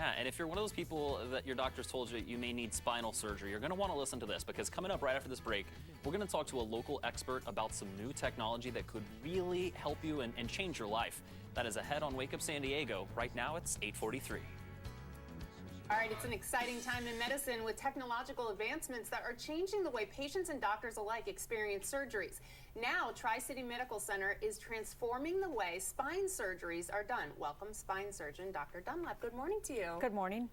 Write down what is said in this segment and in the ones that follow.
Yeah, and if you're one of those people that your doctor's told you you may need spinal surgery, you're going to want to listen to this, because coming up right after this break, we're going to talk to a local expert about some new technology that could really help you and change your life. That is ahead on Wake Up San Diego. Right now, it's 8:43. All right, it's an exciting time in medicine with technological advancements that are changing the way patients and doctors alike experience surgeries. Now, Tri-City Medical Center is transforming the way spine surgeries are done. Welcome, spine surgeon Dr. Dunlap. Good morning to you. Good morning.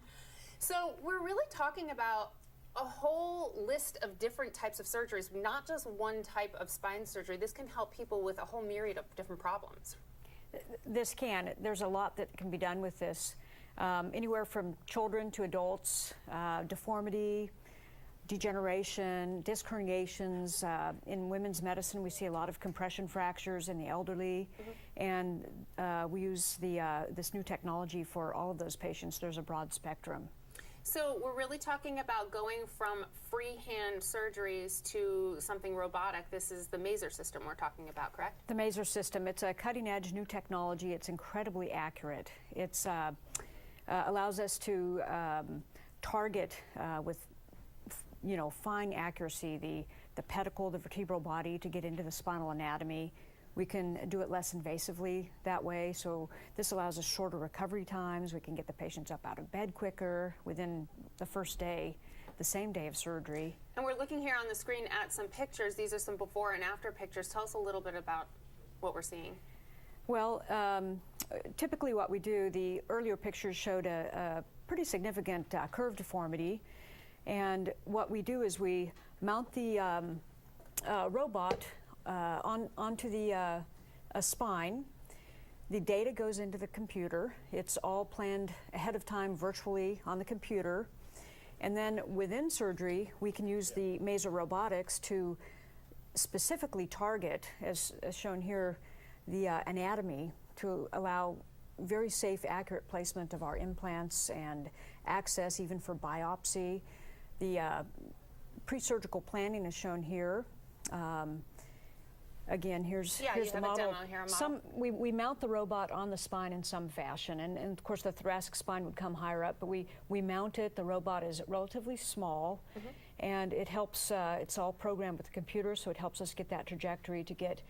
So we're really talking about a whole list of different types of surgeries, not just one type of spine surgery. This can help people with a whole myriad of different problems. This can. There's a lot that can be done with this. Anywhere from children to adults, deformity, degeneration, disc herniations. In women's medicine, we see a lot of compression fractures in the elderly, and we use this new technology for all of those patients. There's a broad spectrum. So we're really talking about going from freehand surgeries to something robotic. This is the Maser system we're talking about, correct? The Maser system. It's a cutting-edge new technology. It's incredibly accurate. It's allows us to target with fine accuracy the pedicle, the vertebral body, to get into the spinal anatomy. We can do it less invasively that way, so this allows us shorter recovery times. We can get the patients up out of bed quicker within the first day, the same day of surgery. And we're looking here on the screen at some pictures. These are some before and after pictures. Tell us a little bit about what we're seeing. Well, typically what we do, the earlier pictures showed a pretty significant curve deformity, and what we do is we mount the robot onto the spine. The data goes into the computer. It's all planned ahead of time virtually on the computer, and then within surgery we can use the Maser robotics to specifically target, as shown here, the anatomy, to allow very safe, accurate placement of our implants and access even for biopsy. The pre-surgical planning is shown here. Again, here's the model. We mount the robot on the spine in some fashion, and of course the thoracic spine would come higher up, but we mount it. The robot is relatively small, and it helps, it's all programmed with the computer, so it helps us get that trajectory to get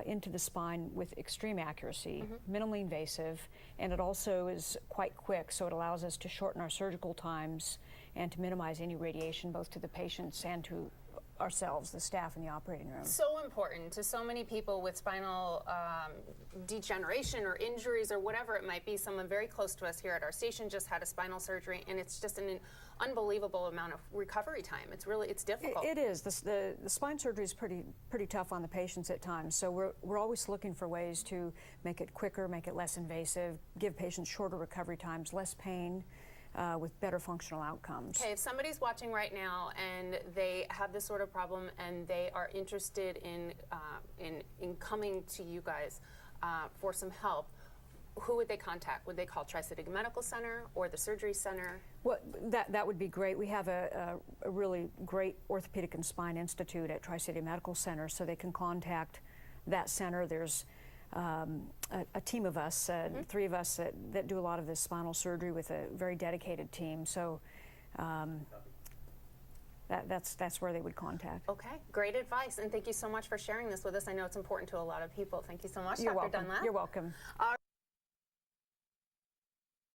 into the spine with extreme accuracy, minimally invasive, and it also is quite quick, so it allows us to shorten our surgical times and to minimize any radiation both to the patients and to ourselves, the staff in the operating room. So important to so many people with spinal degeneration or injuries or whatever it might be. Someone very close to us here at our station just had a spinal surgery, and it's just an unbelievable amount of recovery time. It's difficult. It is. The spine surgery is pretty tough on the patients at times, so we're always looking for ways to make it quicker, make it less invasive, give patients shorter recovery times, less pain, with better functional outcomes. Okay, if somebody's watching right now and they have this sort of problem and they are interested in coming to you guys for some help, who would they contact? Would they call Tri-City Medical Center or the Surgery Center? Well, that would be great. We have a really great orthopedic and spine institute at Tri-City Medical Center, so they can contact that center. There's a team of us, 3 of us that do a lot of this spinal surgery with a very dedicated team. So that's where they would contact. Okay, great advice, and thank you so much for sharing this with us. I know it's important to a lot of people. Thank you so much, You're Dr. welcome. Dunlap. You're welcome.